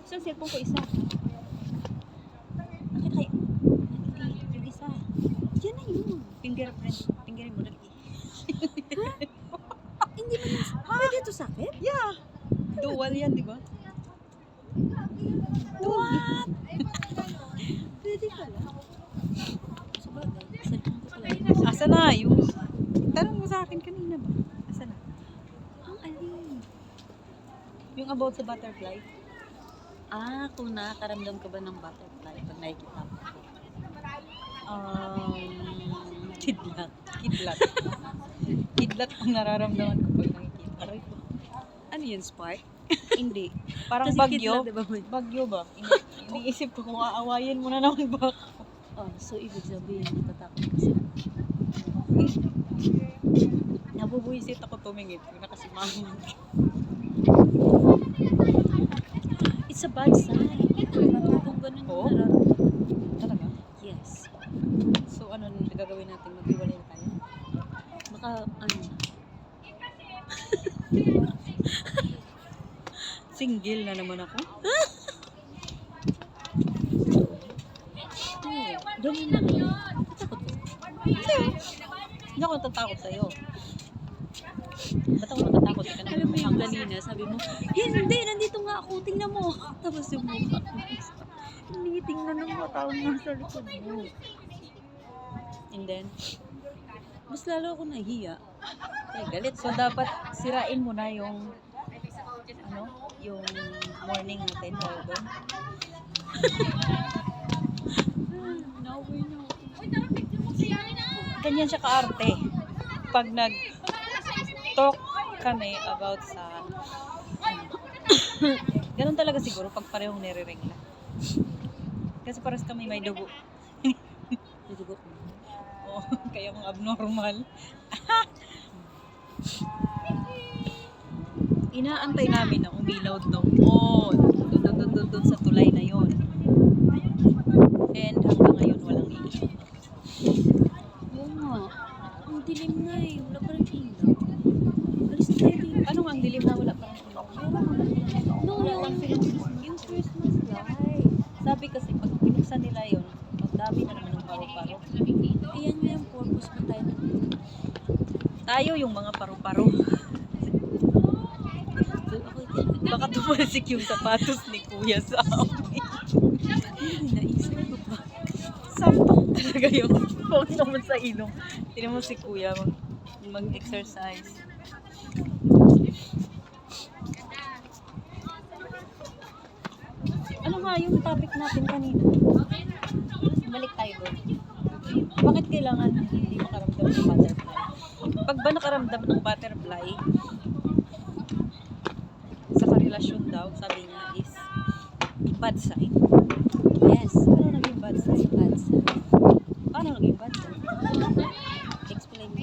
Isang cellphone ko isa. Bakit kayo? Yung isa. Yan na yun. Fingerprint. Fingerin mo lagi. Hindi mo yun. Pwede ito sa akin? Yeah. Dual yan, di ba? What? Pwede pala. Sabagay. Cellphone ko pala yun. Asa na? Yung... Tanong mo sa akin kanina ba? Asa na? Ang alin? Yung about sa butterfly. Kung nakakaramdam ka ba ng butterfly pag nakikita mo? Kidlat. Kidlat. Kidlat ang nararamdaman ko pag nakikita. Aray ko. Ano yun, spark? Hindi. Parang Kasi bagyo. kidlat, diba? Bagyo ba? Iniisip ko kung aawayin mo na naman ba ako. So ibig sabihin, natatakot ka sa Nabubuisit ako tumingin. Kung nakasimangan. It's a bad sign. Kung ganun yung Oo? nararamdaman. Talaga? Yes. So ano gagawin natin? Maghiwalay na tayo? Baka, ano, Single na naman ako? ganun na rin. Takot ka. Hindi ako natatakot sa'yo. Ba't ako natatakot? Di ka naman Alam mo yung mukhang kanina, sabi mo, hindi, nandito nga ako, tingnan mo. Tapos yung mukha. Hindi, tingnan ng mga tao nga sa likod mo. And then, Mas lalo ako nahiya. ay galit. So dapat sirain mo na yung yung morning natin tawag doon. Naway na ako. Ganyan siya kaarte. Pag nag-talk kami about sa ganun talaga siguro pag parehong nire-regla. Kasi pares kami may dugo. Nadugo ko. Oo, kaya kung abnormal. Inaantay namin na umilaw daw. Doon sa tulay na yon. And hanggang ngayon walang ilaw. Oo nga. Ang dilim na eh. Wala pa rin ilaw. Alis na tayo dito. Anong ang dilim na wala pa rin ilaw? No, yung Christmas light. Sabi kasi pag binuksan nila yon, ang dami na naman ng paru-paro. Ayan nga yung purpose pa tayo nandito. Tayo yung mga paru-paro. So, ako Baka tumalsik yung sapatos ni Kuya sa amin. hindi naisip ko ba? Sampak talaga yun. Huwag naman sa ilong. Tignan mo si Kuya mag-exercise. Ano nga yung topic natin kanina? Balik tayo doon. Bakit kailangan hindi makaramdam ng butterfly? Pag ba nakaramdam ng butterfly, sa karelasyon daw, sabi niya is bad sign. Yes. Ano naging bad sign? Bad sign. Paano naging bad sign? Explain mo.